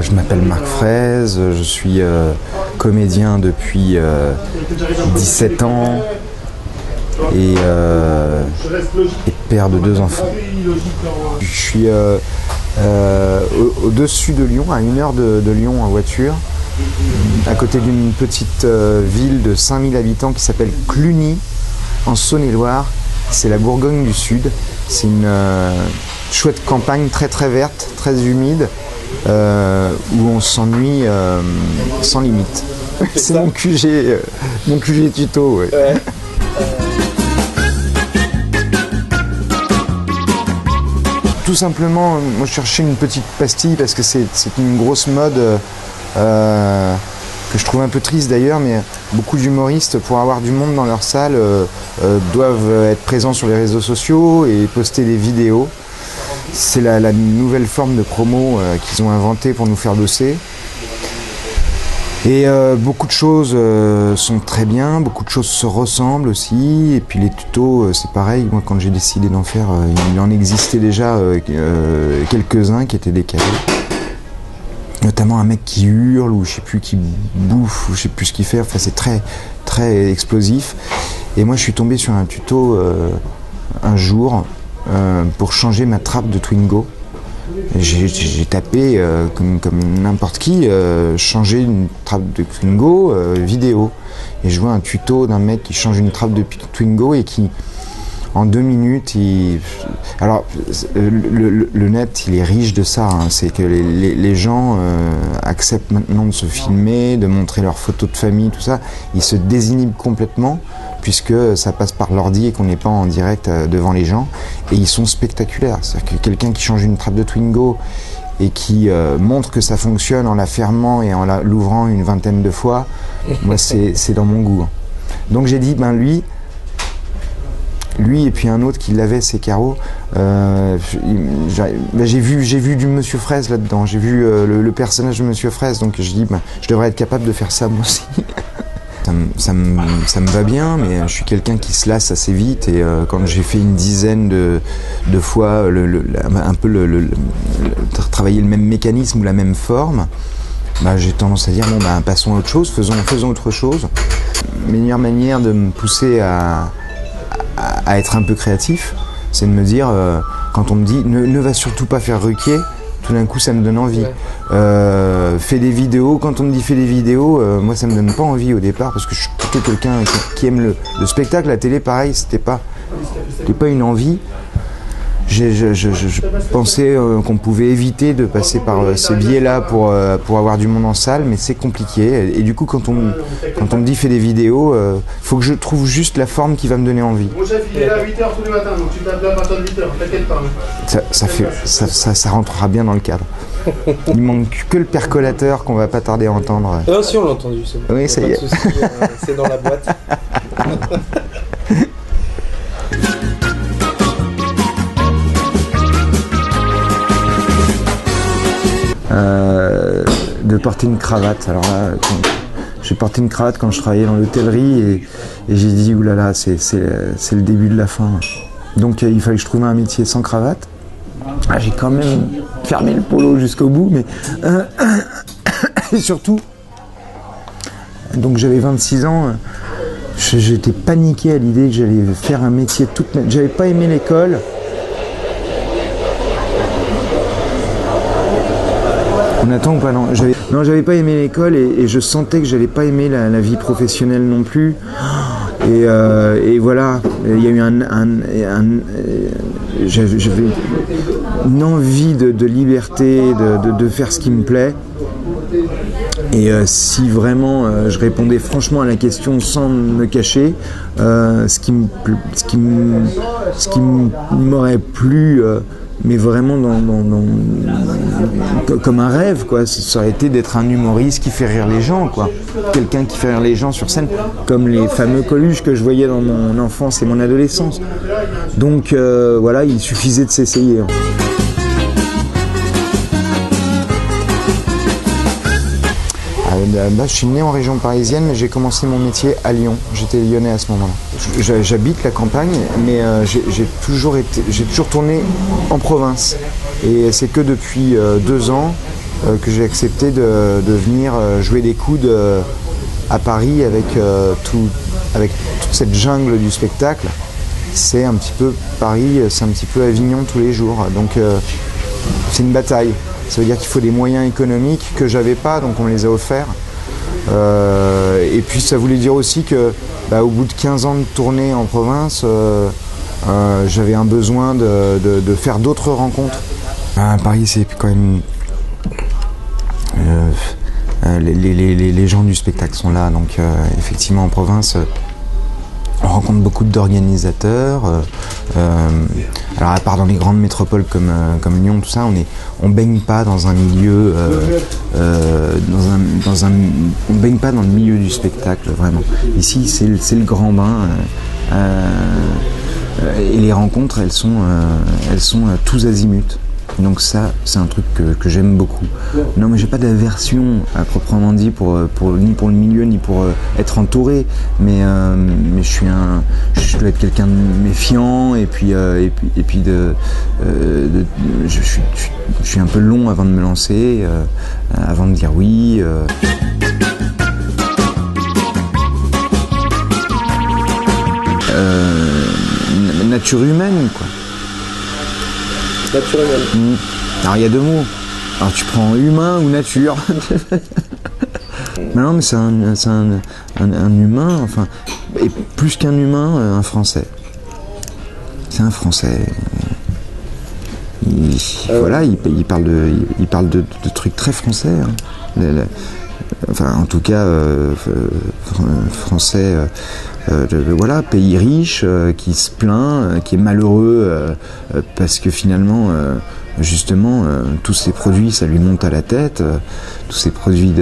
Je m'appelle Marc Fraise, je suis comédien depuis 17 ans et père de 2 enfants. Je suis au-dessus de Lyon, à 1 heure de Lyon en voiture, à côté d'une petite ville de 5000 habitants qui s'appelle Cluny, en Saône-et-Loire. C'est la Bourgogne du Sud. C'est une chouette campagne très très verte, très humide. Où on s'ennuie sans limite. C'est mon QG tuto. Ouais. Ouais. Tout simplement, moi je cherchais une petite pastille parce que c'est une grosse mode que je trouve un peu triste d'ailleurs, mais beaucoup d'humoristes, pour avoir du monde dans leur salle, doivent être présents sur les réseaux sociaux et poster des vidéos. C'est la nouvelle forme de promo qu'ils ont inventée pour nous faire bosser. Et beaucoup de choses sont très bien, beaucoup de choses se ressemblent aussi. Et puis les tutos, c'est pareil. Moi, quand j'ai décidé d'en faire, il en existait déjà quelques-uns qui étaient décalés. Notamment un mec qui hurle, ou je sais plus, qui bouffe, ou je sais plus ce qu'il fait. Enfin, c'est très, très explosif. Et moi, je suis tombé sur un tuto un jour pour changer ma trappe de Twingo. J'ai tapé comme n'importe qui, changer une trappe de Twingo vidéo. Et je vois un tuto d'un mec qui change une trappe de Twingo et qui, en 2 minutes, alors le net, il est riche de ça. Hein. C'est que les gens acceptent maintenant de se filmer, de montrer leurs photos de famille, tout ça. Ils se désinhibent complètement, puisque ça passe par l'ordi et qu'on n'est pas en direct devant les gens. Et ils sont spectaculaires. C'est-à-dire que quelqu'un qui change une trappe de Twingo et qui montre que ça fonctionne en la fermant et en l'ouvrant une 20aine de fois, moi c'est dans mon goût. Hein. Donc j'ai dit, ben lui et puis un autre qui l'avait, c'est Caro. J'ai vu du Monsieur Fraise là-dedans. J'ai vu le personnage de Monsieur Fraise, donc je dis, ben, je devrais être capable de faire ça moi aussi. Ça me va bien, mais je suis quelqu'un qui se lasse assez vite, et quand j'ai fait une dizaine de fois travailler le même mécanisme ou la même forme, bah, j'ai tendance à dire bon, bah, passons à autre chose, faisons autre chose. Meilleure manière de me pousser à être un peu créatif, c'est de me dire, quand on me dit ne va surtout pas faire Ruquier, tout d'un coup ça me donne envie. Ouais. Fais des vidéos, quand on me dit fais des vidéos, moi ça me donne pas envie au départ, parce que je suis plutôt quelqu'un qui aime le spectacle. La télé pareil, c'était pas une envie. Je pensais qu'on pouvait éviter de passer par ces biais-là pour avoir du monde en salle, mais c'est compliqué. Et du coup, quand on me dit fais des vidéos, faut que je trouve juste la forme qui va me donner envie. Mon chef, il est là à 8h tous les matins, donc tu t'appelles à partir de 8h, t'inquiète pas. Ça rentrera bien dans le cadre. Il manque que le percolateur qu'on va pas tarder à entendre. Ah si, on l'a entendu, c'est bon. Oui, ça y est. C'est dans la boîte. De porter une cravate. Alors là, j'ai porté une cravate quand je travaillais dans l'hôtellerie, et j'ai dit oulala, c'est le début de la fin. Donc il fallait que je trouve un métier sans cravate. Ah, j'ai quand même fermé le polo jusqu'au bout, mais et surtout, donc j'avais 26 ans, j'étais paniqué à l'idée que j'allais faire un métier toute ma vie. J'avais pas aimé l'école. On attend ou pas? Non, j'avais pas aimé l'école, et je sentais que j'allais pas aimer la vie professionnelle non plus. Et voilà, il y a eu j'avais une envie de liberté, de faire ce qui me plaît. Et si vraiment je répondais franchement à la question sans me cacher, ce qui m'aurait plu, mais vraiment comme un rêve, quoi. Ça aurait été d'être un humoriste qui fait rire les gens, quoi. Quelqu'un qui fait rire les gens sur scène, comme les fameux Coluche que je voyais dans mon enfance et mon adolescence. Donc voilà, il suffisait de s'essayer. je suis né en région parisienne, mais j'ai commencé mon métier à Lyon. J'étais lyonnais à ce moment-là. J'habite la campagne, mais j'ai toujours tourné en province. Et c'est que depuis 2 ans que j'ai accepté de venir jouer des coudes à Paris avec toute cette jungle du spectacle. C'est un petit peu Paris, c'est un petit peu Avignon tous les jours. Donc c'est une bataille. Ça veut dire qu'il faut des moyens économiques que j'avais pas, donc on me les a offerts. Et puis ça voulait dire aussi que au bout de 15 ans de tournée en province, j'avais un besoin de faire d'autres rencontres. Paris, c'est quand même... les gens du spectacle sont là, donc effectivement en province... On rencontre beaucoup d'organisateurs. Alors à part dans les grandes métropoles comme Lyon, tout ça, on baigne pas dans un milieu, on baigne pas dans le milieu du spectacle vraiment. Ici, c'est le grand bain. Et les rencontres, elles sont tous azimuts. Donc ça, c'est un truc que j'aime beaucoup. Non, mais j'ai pas d'aversion à proprement dit ni pour le milieu, ni pour être entouré. Mais je dois être quelqu'un de méfiant et puis je suis un peu long avant de me lancer, avant de dire oui. Nature humaine, quoi. Nature humaine. Alors il y a 2 mots. Alors tu prends humain ou nature. Non, mais c'est un humain, enfin, et plus qu'un humain, un Français. C'est un Français. Voilà, il parle de trucs très français. Hein. Enfin, en tout cas, français. Voilà, pays riche, qui se plaint, qui est malheureux parce que finalement, justement, tous ces produits, ça lui monte à la tête. Tous ces produits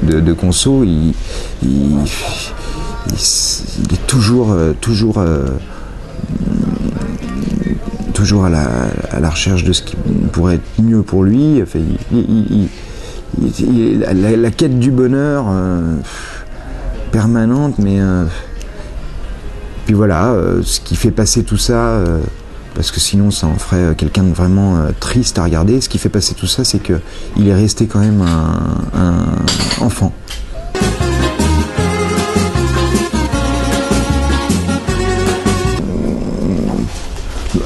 de conso, il est toujours à la recherche de ce qui pourrait être mieux pour lui. Enfin, la quête du bonheur permanente, mais puis voilà, ce qui fait passer tout ça, parce que sinon ça en ferait quelqu'un de vraiment triste à regarder, ce qui fait passer tout ça, c'est que il est resté quand même un enfant.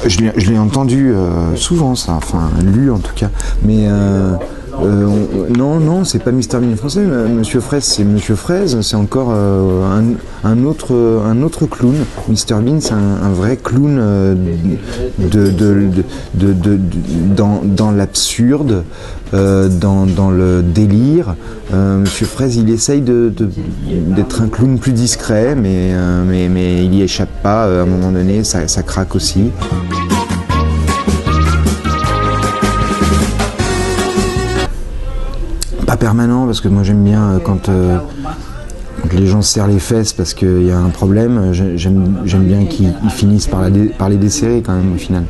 Je l'ai entendu souvent, ça, enfin lu en tout cas, mais non, c'est pas Mr Bean français. Monsieur Fraise, c'est Monsieur Fraise. C'est encore un autre clown. Mr Bean, c'est un vrai clown dans l'absurde, dans le délire. Monsieur Fraise, il essaye d'être un clown plus discret, mais il y échappe pas. À un moment donné, ça craque aussi. Pas permanent, parce que moi j'aime bien quand les gens se serrent les fesses parce qu'il y a un problème, j'aime bien qu'ils finissent par les desserrer quand même au final.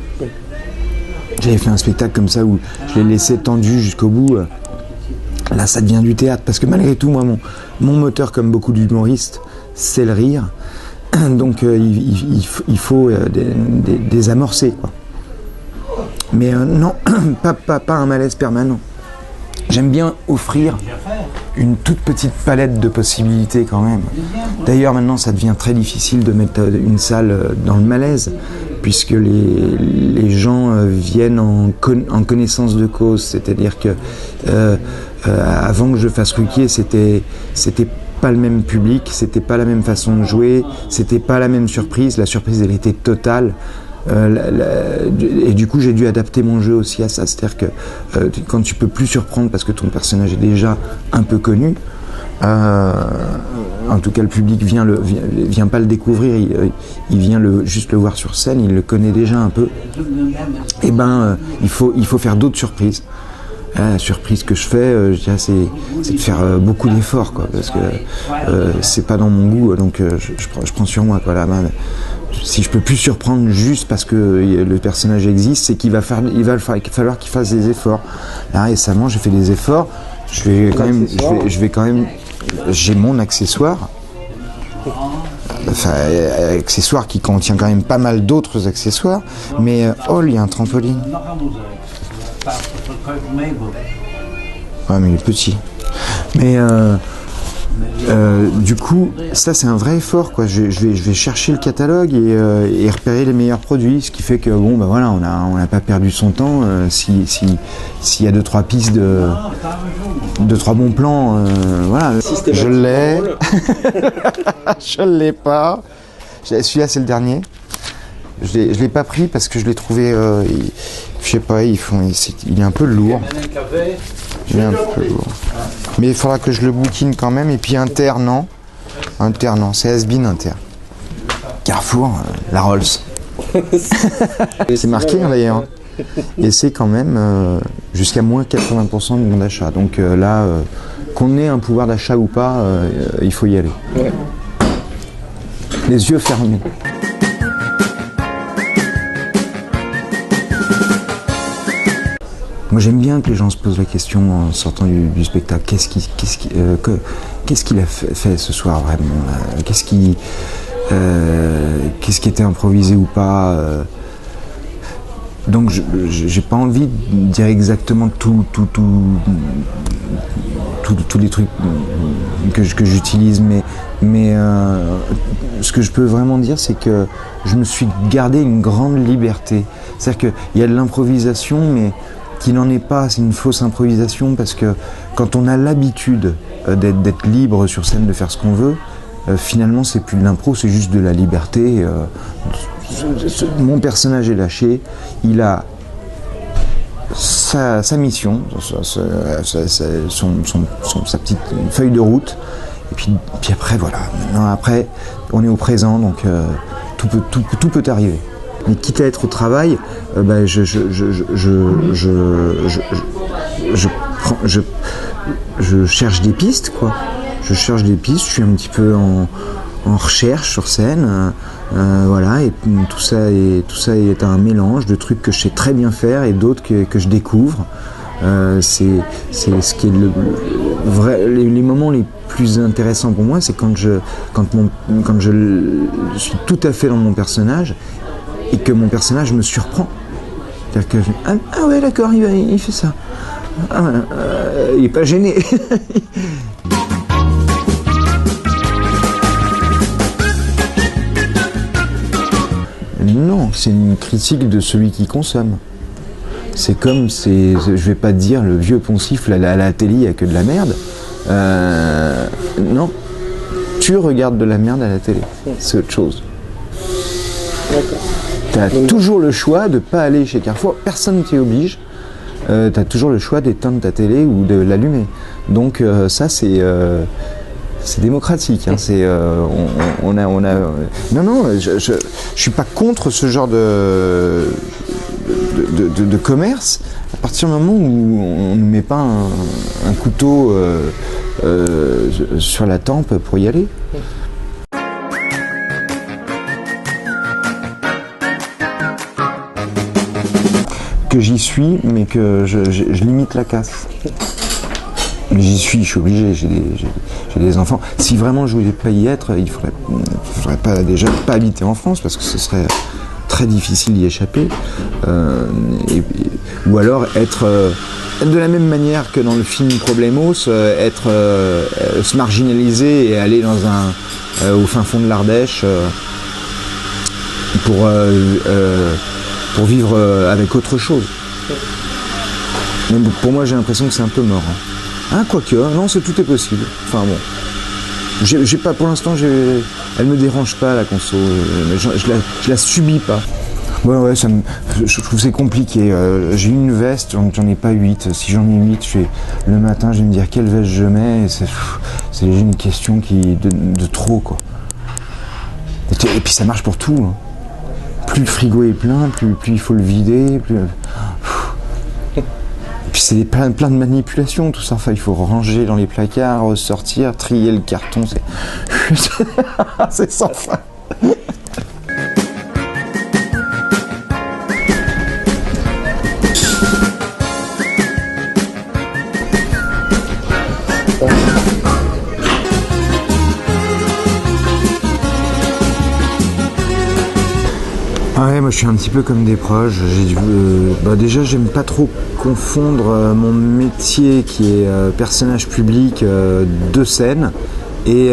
J'avais fait un spectacle comme ça où je les laissais tendus jusqu'au bout. Là ça devient du théâtre, parce que malgré tout, moi mon moteur, comme beaucoup d'humoristes, c'est le rire. Donc il faut désamorcer, quoi. Mais non, pas un malaise permanent. J'aime bien offrir une toute petite palette de possibilités quand même. D'ailleurs maintenant ça devient très difficile de mettre une salle dans le malaise, puisque les gens viennent en connaissance de cause. C'est-à-dire que avant que je fasse Ruquier, c'était pas le même public, c'était pas la même façon de jouer, c'était pas la même surprise. La surprise, elle était totale. Et du coup j'ai dû adapter mon jeu aussi à ça, c'est-à-dire que quand tu peux plus surprendre parce que ton personnage est déjà un peu connu, en tout cas le public vient pas le découvrir, il vient juste le voir sur scène, il le connaît déjà un peu, et il faut faire d'autres surprises. La surprise que je fais, c'est de faire beaucoup d'efforts, quoi, parce que c'est pas dans mon goût, donc je prends sur moi, quoi, là. Si je peux plus surprendre juste parce que le personnage existe, c'est qu'il va falloir qu'il fasse des efforts. Là récemment, j'ai fait des efforts. Je vais quand même, je vais quand même, j'ai mon accessoire. Enfin, accessoire qui contient quand même pas mal d'autres accessoires. Mais oh, il y a un trampoline. Ouais, mais il est petit. Mais du coup, ça c'est un vrai effort, quoi. Je vais chercher le catalogue et repérer les meilleurs produits, ce qui fait que bon, ben voilà, on n'a pas perdu son temps. S'il y a 2-3 pistes de 2-3 bons plans, voilà, je l'ai. Je l'ai pas. Celui-là c'est le dernier. Je l'ai pas pris parce que je l'ai trouvé, je sais pas, il est un peu lourd. Il est un peu lourd. Mais il faudra que je le bouquine quand même. Et puis Inter, non. Inter, non. C'est Has-Been Inter. Carrefour, la Rolls. C'est marqué d'ailleurs. Et c'est quand même jusqu'à moins 80% du bon d'achat. Donc là, qu'on ait un pouvoir d'achat ou pas, il faut y aller. Ouais. Les yeux fermés. Moi j'aime bien que les gens se posent la question en sortant du spectacle. Qu'est-ce qu'il a fait ce soir vraiment là? Qu'est-ce qui était improvisé ou pas? Donc j'ai pas envie de dire exactement tous les trucs que j'utilise, mais ce que je peux vraiment dire, c'est que je me suis gardé une grande liberté. C'est-à-dire qu'il y a de l'improvisation, mais qu'il n'en est pas, c'est une fausse improvisation, parce que quand on a l'habitude d'être libre sur scène, de faire ce qu'on veut, finalement c'est plus de l'impro, c'est juste de la liberté. Mon personnage est lâché, il a sa mission, sa petite feuille de route, et puis après voilà, maintenant après on est au présent, donc tout peut arriver. Mais quitte à être au travail, je cherche des pistes, quoi. Je cherche des pistes, je suis un petit peu en recherche sur scène, voilà, et tout ça est un mélange de trucs que je sais très bien faire et d'autres que je découvre. C'est ce qui est les moments les plus intéressants pour moi, c'est quand je suis tout à fait dans mon personnage et que mon personnage me surprend. C'est-à-dire que ah ouais, d'accord, il fait ça. Il est pas gêné. Non, c'est une critique de celui qui consomme. C'est comme, je vais pas te dire le vieux poncif à la télé, il n'y a que de la merde. Non, tu regardes de la merde à la télé, c'est autre chose. D'accord. Tu as toujours le choix de ne pas aller chez Carrefour, personne ne t'y oblige. Tu as toujours le choix d'éteindre ta télé ou de l'allumer. Donc ça c'est démocratique. Hein. Non, je suis pas contre ce genre de commerce. À partir du moment où on ne met pas un couteau sur la tempe pour y aller. Que j'y suis, mais que je limite la casse. J'y suis, je suis obligé, j'ai des enfants. Si vraiment je voulais pas y être, il faudrait pas habiter en France, parce que ce serait très difficile d'y échapper. Ou alors être de la même manière que dans le film Problemos, se marginaliser et aller au fin fond de l'Ardèche pour vivre avec autre chose. Mais pour moi, j'ai l'impression que c'est un peu mort. Hein, quoique, non, tout est possible. Enfin bon. J'ai pas, pour l'instant, elle me dérange pas, la conso. Je la subis pas. Ouais, je trouve que c'est compliqué. J'ai une veste, j'en ai pas 8. Si j'en ai 8, le matin, je vais me dire quelle veste je mets. Et c'est déjà une question de trop, quoi. Et puis ça marche pour tout. Hein. Plus le frigo est plein, plus il faut le vider. Et puis c'est plein de manipulations, tout ça. Enfin, il faut ranger dans les placards, ressortir, trier le carton. C'est sans fin. Ah ouais, moi je suis un petit peu comme des proches. Déjà, j'aime pas trop confondre mon métier qui est personnage public de scène et,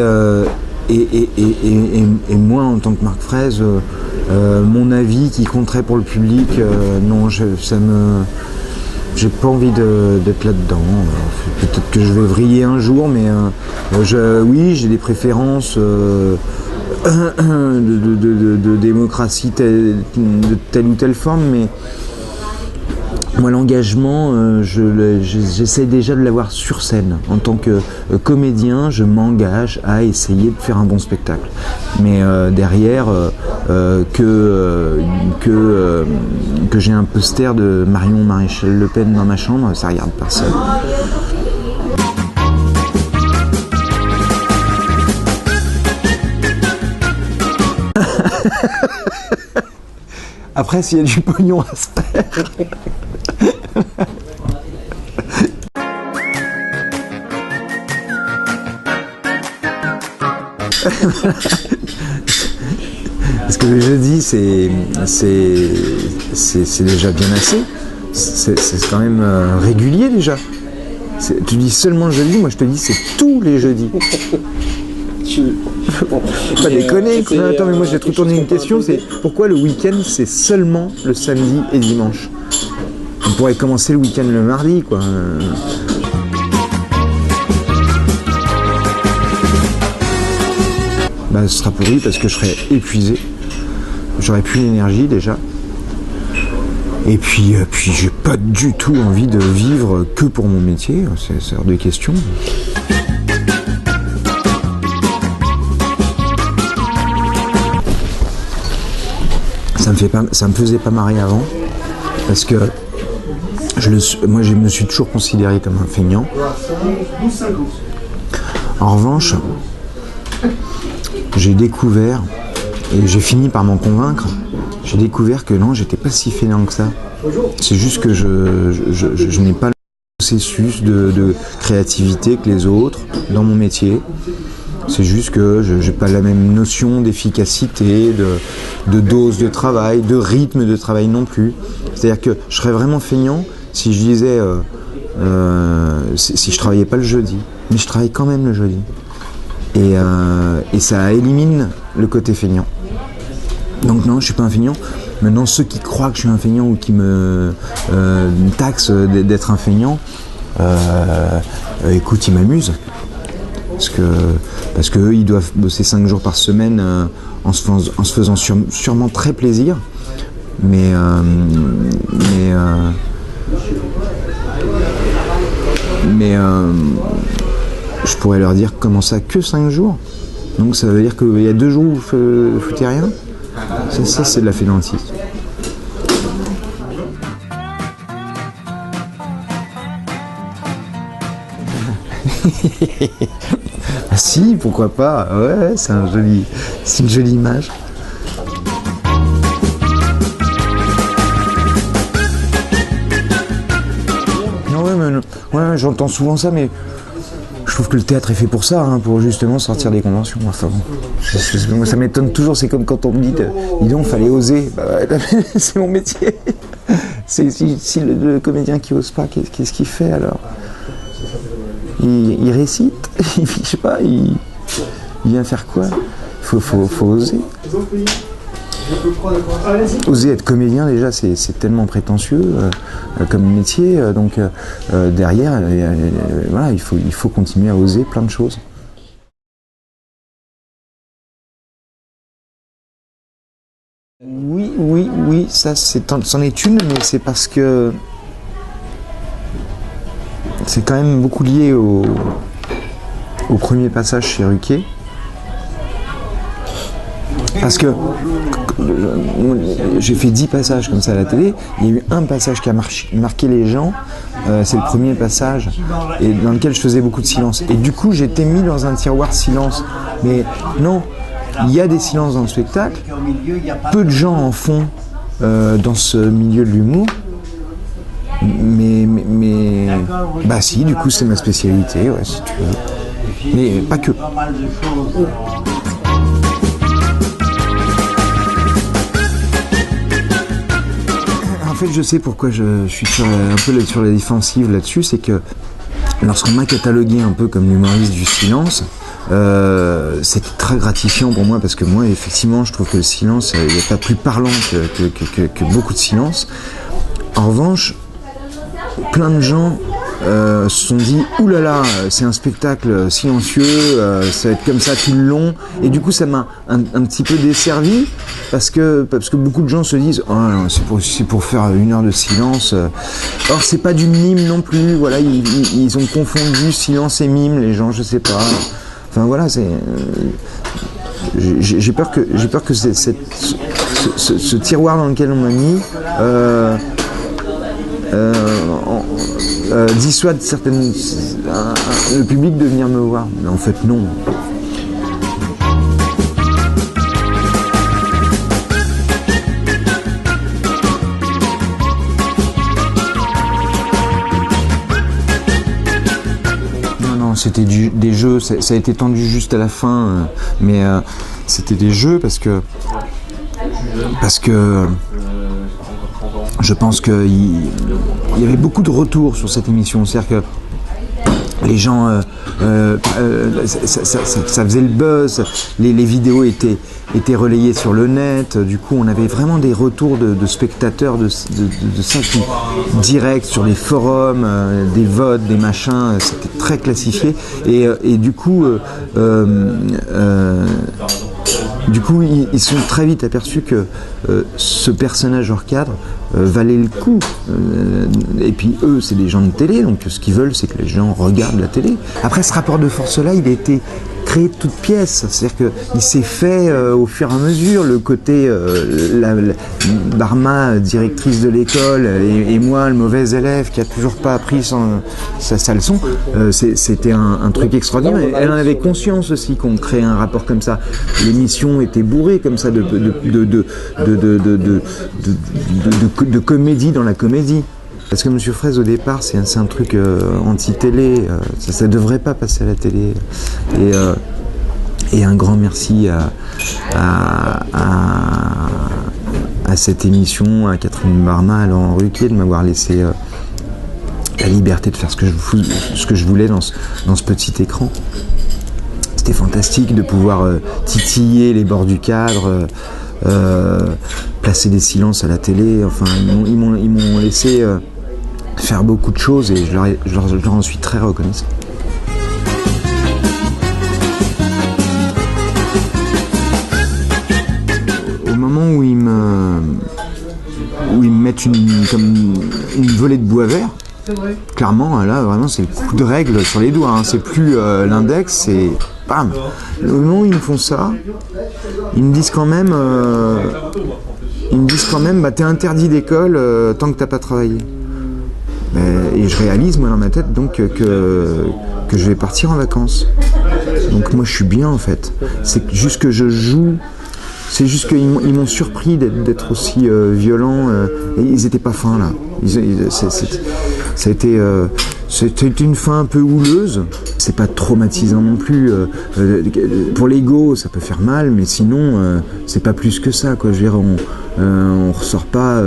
et moi en tant que Marc Fraise, mon avis qui compterait pour le public. Non, j'ai pas envie d'être là-dedans. Peut-être que je vais vriller un jour, mais oui, j'ai des préférences. De démocratie de telle ou telle forme, mais moi l'engagement, j'essaie déjà de l'avoir sur scène. En tant que comédien, je m'engage à essayer de faire un bon spectacle. Mais derrière, que j'ai un poster de Marion Maréchal Le Pen dans ma chambre, ça regarde personne. Après, s'il y a du pognon à se faire. Parce que le jeudi, c'est déjà bien assez. C'est quand même régulier déjà. Tu dis seulement le jeudi, moi je te dis c'est tous les jeudis. Pas déconner. Attends, mais moi je vais te retourner une question, c'est pourquoi le week-end c'est seulement le samedi et dimanche? On pourrait commencer le week-end le mardi, quoi. Bah, ce sera pourri parce que je serai épuisé. J'aurai plus l'énergie déjà. Et puis j'ai pas du tout envie de vivre que pour mon métier. C'est hors de question. Ça me faisait pas marrer avant, parce que moi je me suis toujours considéré comme un feignant. En revanche, j'ai découvert, et j'ai fini par m'en convaincre, j'ai découvert que non, j'étais pas si feignant que ça. C'est juste que je n'ai pas le processus de créativité que les autres dans mon métier. C'est juste que je n'ai pas la même notion d'efficacité, de dose de travail, de rythme de travail non plus. C'est-à-dire que je serais vraiment feignant si je disais, si je travaillais pas le jeudi. Mais je travaille quand même le jeudi. Et ça élimine le côté feignant. Donc non, je suis pas un feignant. Maintenant, ceux qui croient que je suis un feignant ou qui me taxent d'être un feignant, écoute, ils m'amusent. Parce qu'eux, ils doivent bosser 5 jours par semaine en se faisant sûrement très plaisir. Mais je pourrais leur dire comment ça que 5 jours. Donc ça veut dire qu'il y a 2 jours où vous foutez rien. Ça c'est de la fainéantise. Ah si, pourquoi pas. Ouais, c'est une jolie image. Ouais, j'entends souvent ça, mais je trouve que le théâtre est fait pour ça, hein, pour justement sortir des conventions. Enfin, ça m'étonne toujours, c'est comme quand on me dit, dis donc, fallait oser. Bah, c'est mon métier. Si le comédien qui ose pas, qu'est-ce qu'il fait alors? Il récite, je sais pas, il vient faire quoi? Faut oser. Oser être comédien déjà, c'est tellement prétentieux comme métier, donc derrière, voilà, il faut continuer à oser plein de choses. Oui, ça c'en est une, mais c'est parce que c'est quand même beaucoup lié au premier passage chez Ruquier. Parce que j'ai fait 10 passages comme ça à la télé, il y a eu un passage qui a marqué les gens, c'est le premier passage, et dans lequel je faisais beaucoup de silence. Et du coup, j'étais mis dans un tiroir silence. Mais non, il y a des silences dans le spectacle, peu de gens en font dans ce milieu de l'humour. Mais bah si, du coup c'est ma spécialité, ouais, si tu veux. Mais pas que. fait, je sais pourquoi je suis un peu sur la défensive là-dessus, c'est que lorsqu'on m'a catalogué un peu comme l'humoriste du silence, c'était très gratifiant pour moi parce que moi, effectivement, je trouve que le silence, il n'y a pas plus parlant que beaucoup de silence. En revanche, plein de gens se sont dit « Ouh là là, c'est un spectacle silencieux, ça va être comme ça tout le long ». Et du coup, ça m'a un petit peu desservi parce que beaucoup de gens se disent « Oh non, c'est pour faire 1 heure de silence ». Or, c'est pas du mime non plus. Voilà, ils ont confondu silence et mime, les gens, je sais pas. Enfin voilà, j'ai peur que ce tiroir dans lequel on m'a mis dissuade le public de venir me voir. Mais en fait, non. C'était des jeux, ça a été tendu juste à la fin, mais c'était des jeux parce que je pense qu'il y avait beaucoup de retours sur cette émission, c'est-à-dire que les gens, ça faisait le buzz, les vidéos étaient relayées sur le net, du coup on avait vraiment des retours de spectateurs de ça direct sur les forums, des votes, des machins, c'était très classifié et du coup ils sont très vite aperçus que ce personnage hors cadre valait le coup. Et puis eux, c'est des gens de télé, donc ce qu'ils veulent, c'est que les gens regardent la télé. Après, ce rapport de force-là, il a été créé de toutes pièces. C'est-à-dire qu'il s'est fait au fur et à mesure. Le côté la Barma, directrice de l'école, et moi, le mauvais élève qui a toujours pas appris sa leçon, c'était un truc extraordinaire. Et elle en avait conscience aussi qu'on créait un rapport comme ça. L'émission était bourrée comme ça de comédie dans la comédie. Parce que Monsieur Fraise, au départ, c'est un truc anti-télé, ça devrait pas passer à la télé. Et un grand merci à cette émission, à Catherine Barma, à Laurent Ruquier, de m'avoir laissé la liberté de faire ce que je voulais dans ce petit écran. C'était fantastique de pouvoir titiller les bords du cadre, placer des silences à la télé. Enfin, ils m'ont laissé faire beaucoup de choses et je leur en suis très reconnaissant. Au moment où ils me mettent une volée de bois vert, clairement là vraiment c'est le coup de règle sur les doigts, hein. C'est plus l'index, c'est bam. Au moment où ils me font ça, ils me disent quand même bah, t'es interdit d'école tant que t'as pas travaillé. Et je réalise moi dans ma tête donc que je vais partir en vacances. Donc moi je suis bien en fait. C'est juste que je joue. C'est juste qu'ils m'ont surpris d'être aussi violents. Et ils étaient pas fins là. C'était une fin un peu houleuse. C'est pas traumatisant non plus. Pour l'ego, ça peut faire mal, mais sinon, c'est pas plus que ça, quoi. Je veux dire, on ressort pas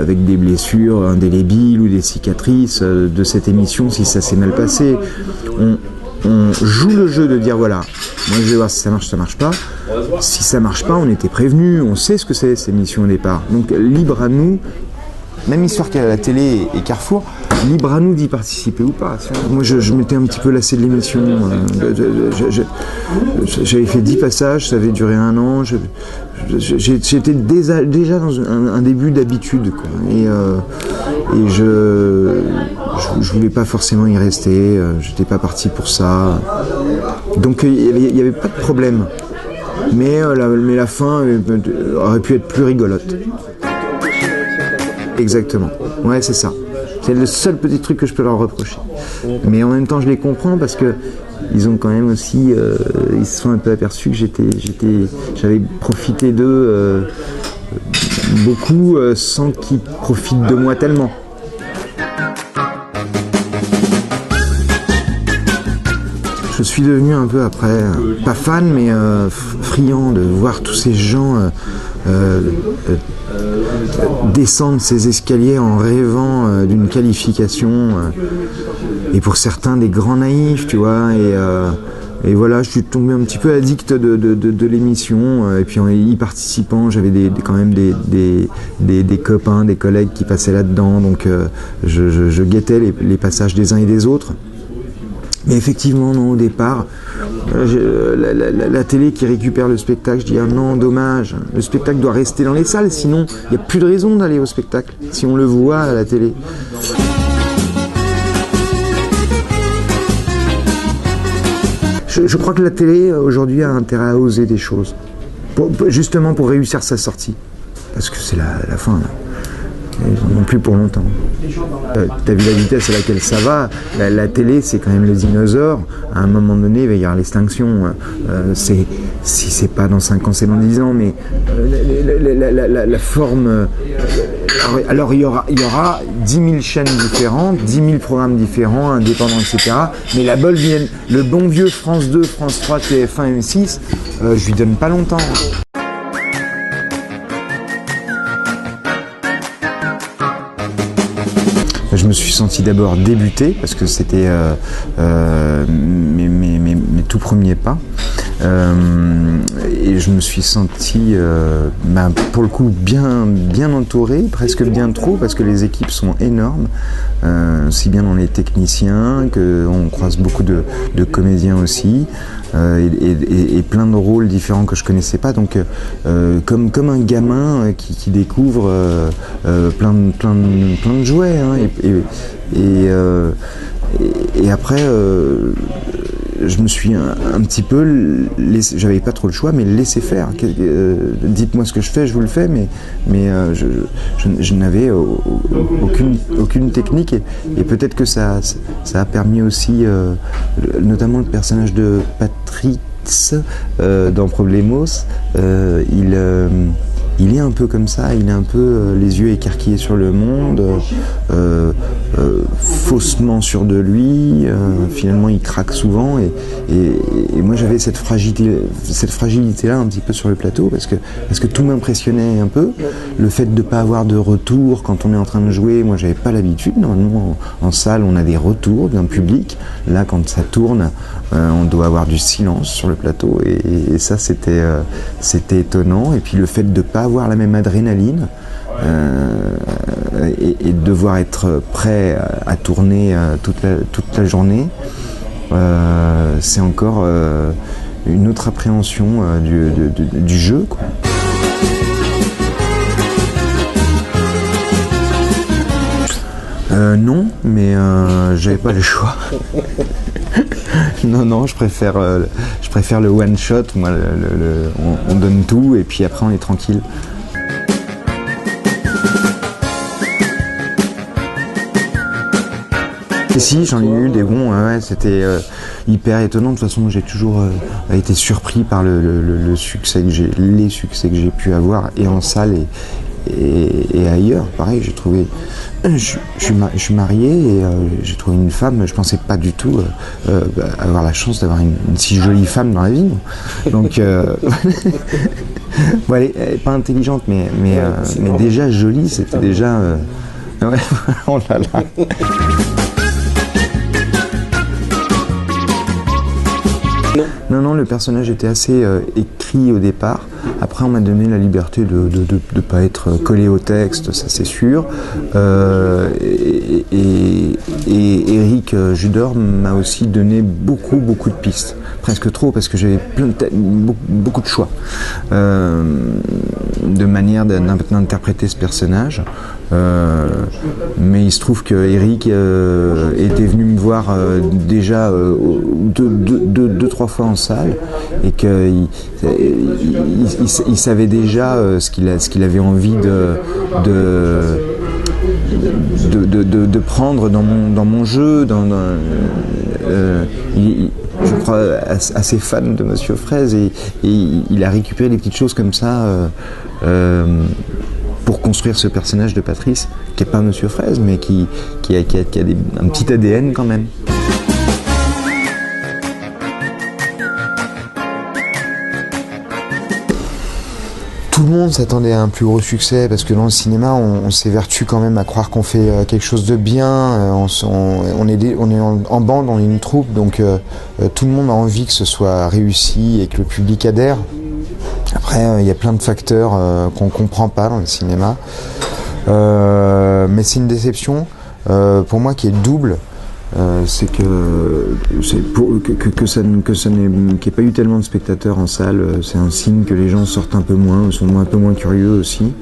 avec des blessures indélébiles ou des cicatrices de cette émission si ça s'est mal passé. On joue le jeu de dire voilà, moi je vais voir si ça marche pas. Si ça marche pas, on était prévenus, on sait ce que c'est cette émission au départ. Donc libre à nous, même histoire qu'à la télé et Carrefour, libre à nous d'y participer ou pas. Moi je m'étais un petit peu lassé de l'émission. J'avais fait 10 passages, ça avait duré 1 an. J'étais déjà dans un début d'habitude, quoi. Et je voulais pas forcément y rester, j'étais pas parti pour ça. Donc il y avait pas de problème. Mais la fin aurait pu être plus rigolote. Exactement. Ouais, c'est ça. C'est le seul petit truc que je peux leur reprocher. Mais en même temps, je les comprends parce que ils ont quand même aussi, ils se sont un peu aperçus que j'avais profité d'eux beaucoup sans qu'ils profitent de moi tellement. Je suis devenu un peu après, pas fan, mais friand de voir tous ces gens descendre ces escaliers en rêvant d'une qualification. Et pour certains, des grands naïfs, tu vois. Et voilà, je suis tombé un petit peu addict de l'émission. Et puis en y participant, j'avais quand même des copains, des collègues qui passaient là-dedans. Donc je guettais les passages des uns et des autres. Mais effectivement, non, au départ, la télé qui récupère le spectacle, je dis ah non, dommage, le spectacle doit rester dans les salles, sinon il n'y a plus de raison d'aller au spectacle, si on le voit à la télé. Je crois que la télé, aujourd'hui, a intérêt à oser des choses, justement pour réussir sa sortie, parce que c'est la fin, là. Non plus pour longtemps. T'as vu la vitesse à laquelle ça va, la télé c'est quand même le dinosaure, à un moment donné il va y avoir l'extinction, si c'est pas dans 5 ans c'est dans 10 ans, mais la forme, alors il y aura 10 000 chaînes différentes, 10 000 programmes différents, indépendants, etc. Mais le bon vieux France 2, France 3, TF1, M6, je lui donne pas longtemps. Je me suis senti d'abord débuté parce que c'était mes tout premiers pas. Et je me suis senti pour le coup bien entouré, presque bien trop, parce que les équipes sont énormes, aussi bien dans les techniciens qu'on croise beaucoup de comédiens aussi, et plein de rôles différents que je connaissais pas, donc comme un gamin qui découvre plein de jouets, hein, et après je me suis un petit peu laissé, j'avais pas trop le choix, mais laissé faire. Dites-moi ce que je fais, je vous le fais, mais je n'avais aucune technique, et peut-être que ça a permis aussi, notamment le personnage de Patrice dans Problemos, il est un peu comme ça, il est un peu les yeux écarquillés sur le monde, faussement sûr de lui, finalement il craque souvent, et moi j'avais cette fragilité-là un petit peu sur le plateau, parce que tout m'impressionnait un peu, le fait de ne pas avoir de retour quand on est en train de jouer, moi j'avais pas l'habitude, normalement en salle on a des retours d'un public, là quand ça tourne, on doit avoir du silence sur le plateau, et ça c'était étonnant, et puis le fait de ne pas avoir la même adrénaline, et de devoir être prêt à tourner toute la journée, c'est encore une autre appréhension du jeu, quoi. Non, mais j'avais pas le choix. Non, je préfère le one shot. Moi, on donne tout et puis après on est tranquille. Et si, j'en ai eu des bons, ouais, c'était hyper étonnant. De toute façon, j'ai toujours été surpris par les succès que j'ai pu avoir, et en salle et ailleurs. Pareil, j'ai trouvé. Je suis marié et j'ai trouvé une femme. Je pensais pas du tout avoir la chance d'avoir une si jolie femme dans la vie. Donc, bon, elle est pas intelligente, mais déjà jolie, c'était déjà. Ouais, oh là là. Non, le personnage était assez écrit au départ. Après, on m'a donné la liberté de ne pas être collé au texte, ça c'est sûr. Et Eric Judor m'a aussi donné beaucoup de pistes. Presque trop, parce que j'avais beaucoup de choix de manière d'interpréter ce personnage. Mais il se trouve que Eric était venu me voir déjà 2-3 fois en salle, et qu'il savait déjà ce qu'il avait envie de prendre dans mon jeu. Je crois assez fan de Monsieur Fraise, et il a récupéré des petites choses comme ça pour construire ce personnage de Patrice, qui n'est pas Monsieur Fraise, mais qui a un petit ADN quand même. tout le monde s'attendait à un plus gros succès parce que dans le cinéma, on s'évertue quand même à croire qu'on fait quelque chose de bien. On est en bande, on est une troupe, donc tout le monde a envie que ce soit réussi et que le public adhère. Après, il y a plein de facteurs qu'on comprend pas dans le cinéma, mais c'est une déception pour moi qui est double. C'est que ça n'ait qu'il n'y ait pas eu tellement de spectateurs en salle, c'est un signe que les gens sortent un peu moins, sont un peu moins curieux aussi.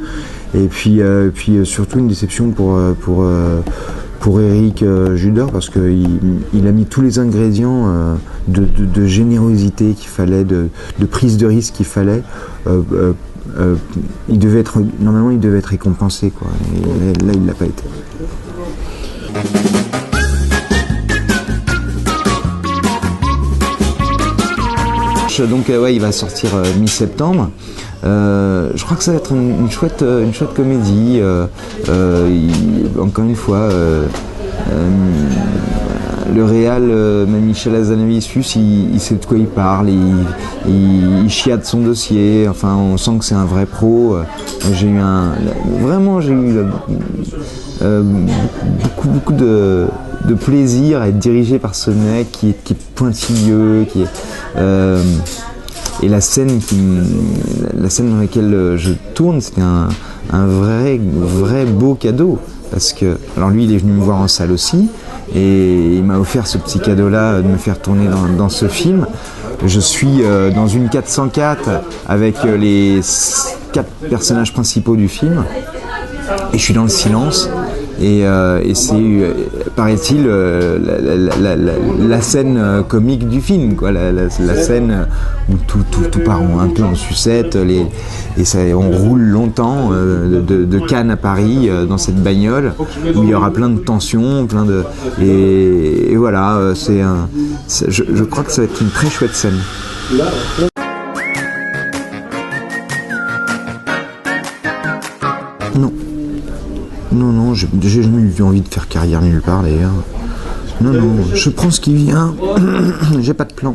Et puis surtout une déception pour Eric Judor parce qu'il a mis tous les ingrédients de générosité qu'il fallait, de prise de risque qu'il fallait. Normalement il devait être récompensé, quoi. Et là il l'a pas été. Donc ouais, il va sortir mi-septembre. Je crois que ça va être une chouette comédie. Encore une fois, le réal, même Michel Hazanavicius, il sait de quoi il parle, il chiade son dossier. Enfin, on sent que c'est un vrai pro. J'ai eu beaucoup de plaisir à être dirigé par ce mec qui est pointilleux, et la scène dans laquelle je tourne, c'était un vrai beau cadeau parce que alors lui il est venu me voir en salle aussi et il m'a offert ce petit cadeau là de me faire tourner dans ce film. Je suis dans une 404 avec les 4 personnages principaux du film et je suis dans le silence. Et c'est, paraît-il, la scène comique du film, quoi, la scène où tout part un peu en sucette, on roule longtemps de Cannes à Paris dans cette bagnole où il y aura plein de tensions, et voilà, je crois que ça va être une très chouette scène. Non, j'ai jamais eu envie de faire carrière nulle part d'ailleurs. Non, je prends ce qui vient, j'ai pas de plan.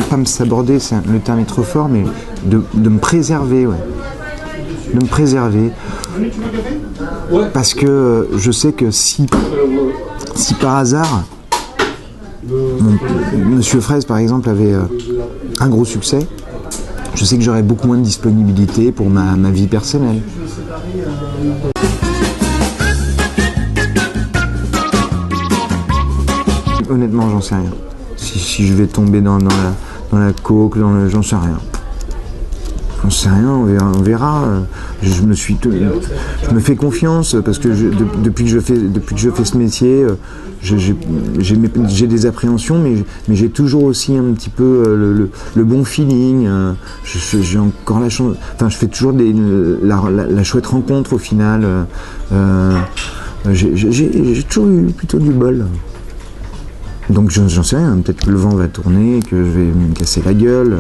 Pas me saborder, le terme est trop fort, mais de me préserver, ouais. De me préserver. Parce que je sais que si par hasard, Monsieur Fraise par exemple avait un gros succès, je sais que j'aurais beaucoup moins de disponibilité pour ma vie personnelle. Honnêtement, j'en sais rien. Si je vais tomber dans la coke, j'en sais rien. J'en sais rien, on verra. Je me fais confiance parce que depuis que je fais ce métier, j'ai des appréhensions, mais j'ai toujours aussi un petit peu le bon feeling. J'ai encore la chance. Enfin, je fais toujours la chouette rencontre au final. J'ai toujours eu plutôt du bol. Donc j'en sais rien, peut-être que le vent va tourner, que je vais me casser la gueule,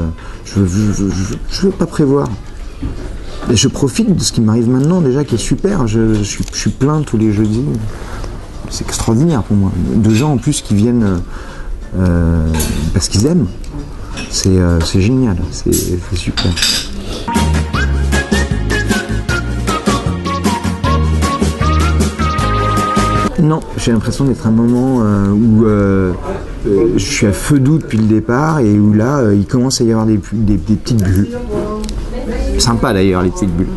je veux pas prévoir. Et je profite de ce qui m'arrive maintenant déjà, qui est super, je suis plein tous les jeudis, c'est extraordinaire pour moi. De gens en plus qui viennent parce qu'ils aiment, c'est génial, c'est super. Non, j'ai l'impression d'être un moment où je suis à feu doux depuis le départ et où là, il commence à y avoir des petites bulles. Sympa d'ailleurs, les petites bulles.